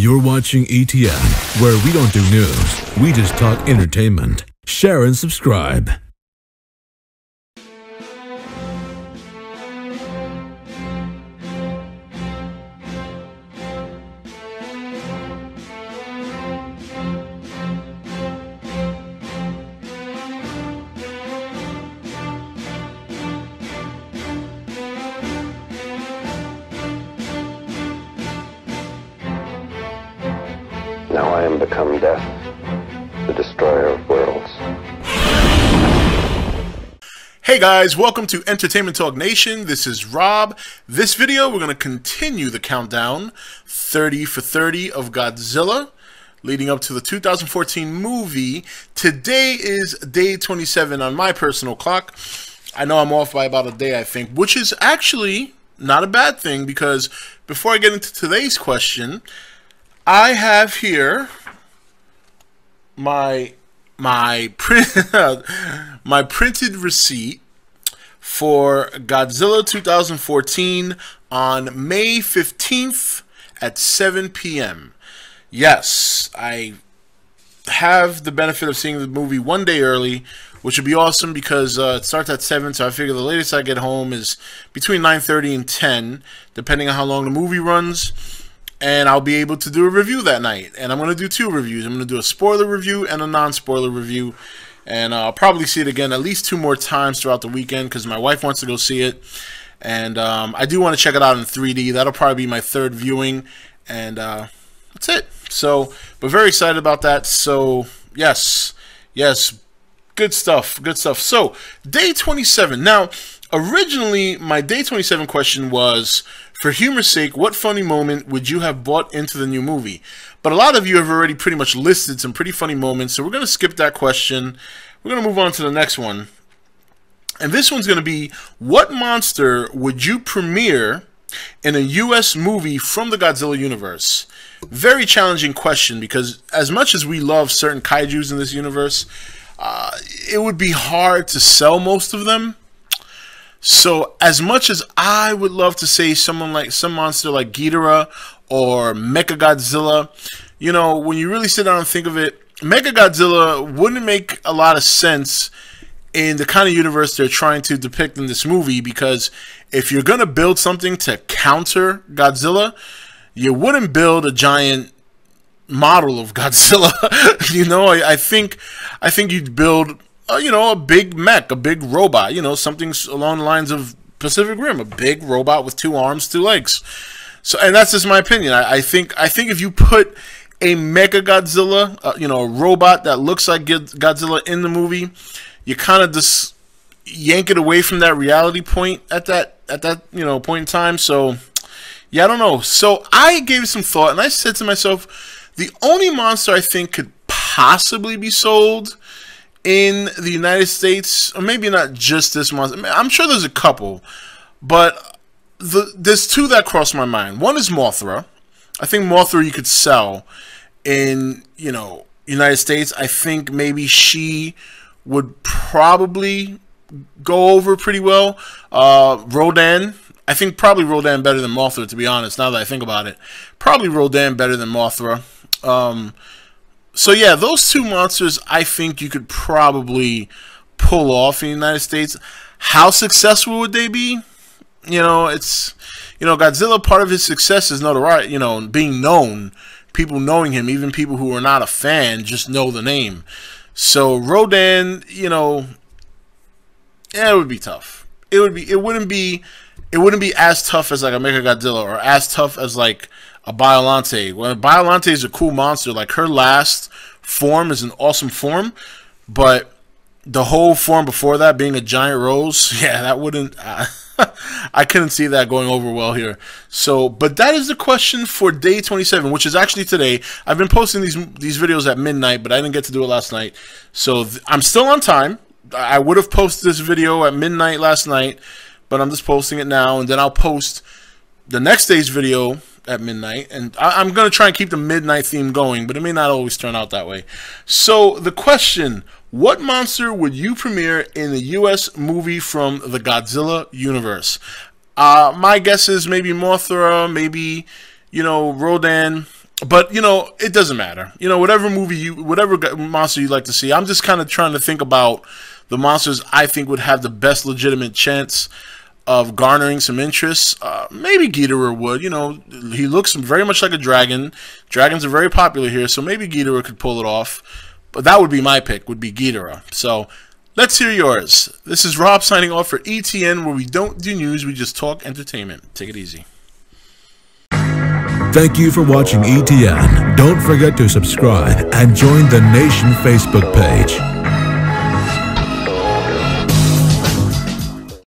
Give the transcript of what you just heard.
You're watching E.T.N, where we don't do news, we just talk entertainment. Share and subscribe. Now I am become death, the destroyer of worlds. Hey guys, welcome to Entertainment Talk Nation. This is Rob. This video, we're going to continue the countdown, 30 for 30 of Godzilla, leading up to the 2014 movie. Today is day 27 on my personal clock. I know I'm off by about a day, I think, which is actually not a bad thing, because before I get into today's question, I have here my printed receipt for Godzilla 2014 on May 15th at 7 p.m. Yes, I have the benefit of seeing the movie one day early, which would be awesome because it starts at 7, so I figure the latest I get home is between 9:30 and 10, depending on how long the movie runs. And I'll be able to do a review that night. And I'm going to do two reviews. I'm going to do a spoiler review and a non-spoiler review. And I'll probably see it again at least 2 more times throughout the weekend because my wife wants to go see it. And I do want to check it out in 3D. That'll probably be my 3rd viewing. And that's it. So, but very excited about that. So, yes. Good stuff. So, day 27. Now, originally, my day 27 question was, for humor's sake, what funny moment would you have brought into the new movie? But a lot of you have already pretty much listed some pretty funny moments, so we're going to skip that question. We're going to move on to the next one. And this one's going to be, what monster would you premiere in a U.S. movie from the Godzilla universe? Very challenging question, because as much as we love certain kaijus in this universe, it would be hard to sell most of them. So as much as I would love to say some monster like Ghidorah or Mechagodzilla, you know, when you really sit down and think of it, Mechagodzilla wouldn't make a lot of sense in the kind of universe they're trying to depict in this movie, because if you're going to build something to counter Godzilla, you wouldn't build a giant model of Godzilla. You know, I think you'd build a big mech, a big robot, something along the lines of Pacific Rim, a big robot with 2 arms, 2 legs. So, and that's just my opinion. I think if you put a Mechagodzilla, a robot that looks like Godzilla in the movie, you kind of just yank it away from that reality point at that point in time. So, yeah, I don't know. So I gave it some thought, and I said to myself, the only monster I think could possibly be sold in the United States, or maybe not just this monster. I'm sure there's a couple, but there's 2 that cross my mind. One is Mothra. I think Mothra you could sell in, United States. I think maybe she would probably go over pretty well. Rodan. I think probably Rodan better than Mothra, to be honest, now that I think about it. Probably Rodan better than Mothra. So yeah, those 2 monsters I think you could probably pull off in the United States. How successful would they be? Godzilla, part of his success is notoriety, being known, people knowing him, even people who are not a fan just know the name. So Rodan, yeah, it would be tough. It wouldn't be as tough as like a Mechagodzilla, or as tough as like a Biollante. Well, Biollante is a cool monster. Like, her last form is an awesome form, but the whole form before that being a giant rose, yeah, that wouldn't. I couldn't see that going over well here. So, but that is the question for day 27, which is actually today. I've been posting these videos at midnight, but I didn't get to do it last night. So I'm still on time. I would have posted this video at midnight last night, but I'm just posting it now, and then I'll post the next day's video at midnight, and I'm going to try and keep the midnight theme going, but it may not always turn out that way. So the question, what monster would you premiere in the U.S. movie from the Godzilla universe? My guess is maybe Mothra, maybe, Rodan. But, you know, it doesn't matter. You know, whatever monster you like to see, I'm just kind of trying to think about the monsters I think would have the best legitimate chance of garnering some interest. Maybe Ghidorah would. You know, he looks very much like a dragon. Dragons are very popular here, so maybe Ghidorah could pull it off. But that would be my pick, would be Ghidorah. So let's hear yours. This is Rob signing off for E.T.N, where we don't do news, we just talk entertainment. Take it easy. Thank you for watching E.T.N. Don't forget to subscribe and join the Nation Facebook page.